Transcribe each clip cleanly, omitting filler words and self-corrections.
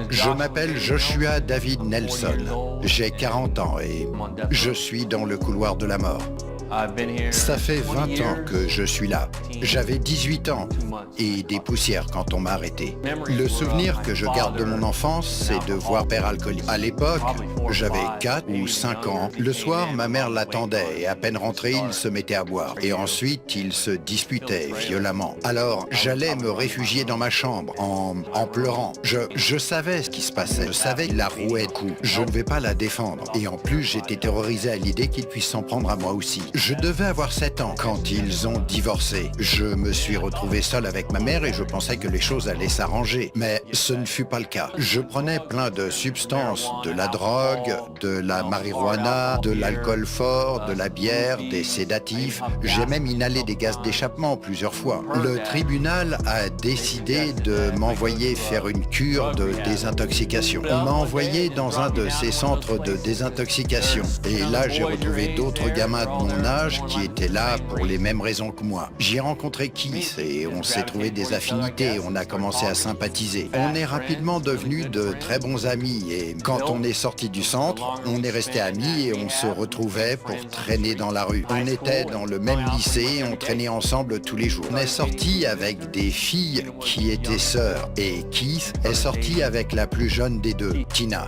Je m'appelle Joshua David Nelson. J'ai 40 ans et je suis dans le couloir de la mort. Ça fait 20 ans que je suis là. J'avais 18 ans et des poussières quand on m'a arrêté. Le souvenir que je garde de mon enfance, c'est de voir père alcoolique. À l'époque, j'avais 4 ou 5 ans. Le soir, ma mère l'attendait et à peine rentré, il se mettait à boire. Et ensuite, il se disputait violemment. Alors, j'allais me réfugier dans ma chambre en pleurant. Je savais ce qui se passait. Je savais qu'il la rouait de coups. Je ne vais pas la défendre. Et en plus, j'étais terrorisé à l'idée qu'il puisse s'en prendre à moi aussi. Je devais avoir 7 ans quand ils ont divorcé. Je me suis retrouvé seul avec ma mère et je pensais que les choses allaient s'arranger. Mais ce ne fut pas le cas. Je prenais plein de substances, de la drogue, de la marijuana, de l'alcool fort, de la bière, des sédatifs. J'ai même inhalé des gaz d'échappement plusieurs fois. Le tribunal a décidé de m'envoyer faire une cure de désintoxication. On m'a envoyé dans un de ces centres de désintoxication. Et là, j'ai retrouvé d'autres gamins de mon âge qui étaient là pour les mêmes raisons que moi. J'y ai rencontré Keith et on s'est trouvé des affinités, on a commencé à sympathiser. On est rapidement devenus de très bons amis et quand on est sorti du centre, on est resté amis et on se retrouvait pour traîner dans la rue. On était dans le même lycée, on traînait ensemble tous les jours. On est sorti avec des filles qui étaient sœurs et Keith est sorti avec la plus jeune des deux, Tina.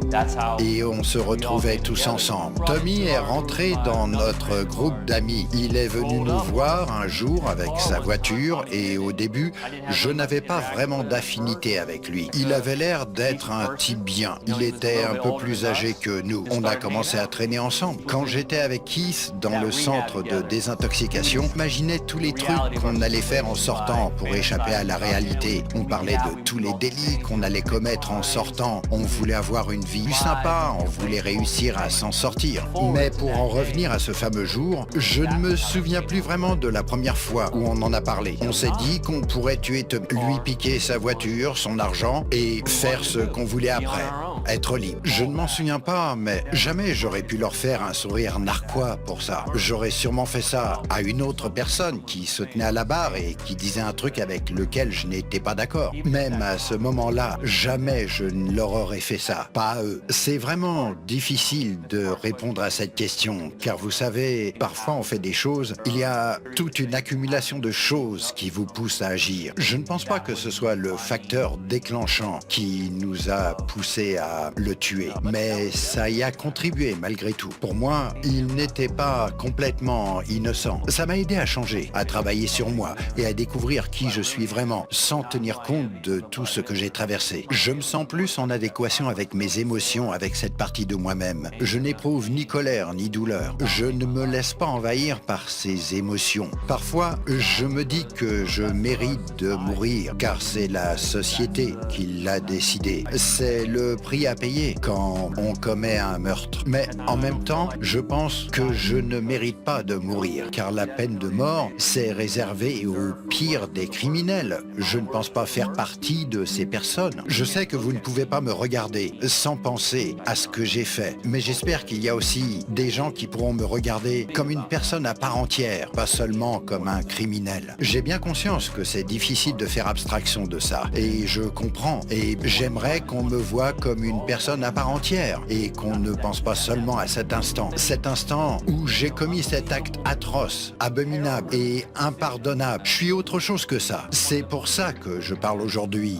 Et on se retrouvait tous ensemble. Tommy est rentré dans notre groupe d'amis. Il est venu nous voir un jour avec sa voiture et au début, je n'avais pas vraiment d'affinité avec lui. Il avait l'air d'être un type bien. Il était un peu plus âgé que nous. On a commencé à traîner ensemble. Quand j'étais avec Keith dans le centre de désintoxication, j'imaginais tous les trucs qu'on allait faire en sortant pour échapper à la réalité. On parlait de tous les délits qu'on allait commettre en sortant. On voulait avoir une vie plus sympa, on voulait réussir à s'en sortir. Mais pour en revenir à ce fameux jour, je ne me souviens plus vraiment de la première fois où on en a parlé. On s'est dit qu'on pourrait tuer lui piquer sa voiture, son argent et faire ce qu'on voulait après. Être libre. Je ne m'en souviens pas, mais jamais j'aurais pu leur faire un sourire narquois pour ça. J'aurais sûrement fait ça à une autre personne qui se tenait à la barre et qui disait un truc avec lequel je n'étais pas d'accord. Même à ce moment-là, jamais je ne leur aurais fait ça. Pas à eux. C'est vraiment difficile de répondre à cette question, car vous savez, parfois on fait des choses, il y a toute une accumulation de choses qui vous poussent à agir. Je ne pense pas que ce soit le facteur déclenchant qui nous a poussés à le tuer, mais ça y a contribué malgré tout. Pour moi, il n'était pas complètement innocent. Ça m'a aidé à changer, à travailler sur moi et à découvrir qui je suis vraiment, sans tenir compte de tout ce que j'ai traversé. Je me sens plus en adéquation avec mes émotions, avec cette partie de moi-même. Je n'éprouve ni colère ni douleur. Je ne me laisse pas envahir par ces émotions. Parfois, je me dis que je mérite de mourir, car c'est la société qui l'a décidé. C'est le prix à payer quand on commet un meurtre. Mais en même temps, je pense que je ne mérite pas de mourir, car la peine de mort, c'est réservé aux pires des criminels. Je ne pense pas faire partie de ces personnes. Je sais que vous ne pouvez pas me regarder sans penser à ce que j'ai fait, mais j'espère qu'il y a aussi des gens qui pourront me regarder comme une personne à part entière, pas seulement comme un criminel. J'ai bien conscience que c'est difficile de faire abstraction de ça, et je comprends, et j'aimerais qu'on me voie comme une personne à part entière, et qu'on ne pense pas seulement à cet instant où j'ai commis cet acte atroce, abominable et impardonnable. Je suis autre chose que ça. C'est pour ça que je parle aujourd'hui.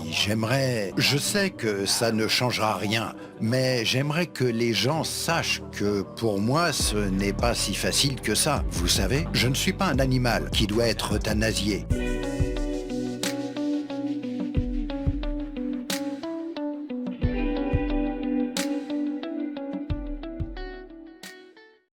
Je sais que ça ne changera rien, mais j'aimerais que les gens sachent que pour moi, ce n'est pas si facile que ça. Vous savez, je ne suis pas un animal qui doit être euthanasié.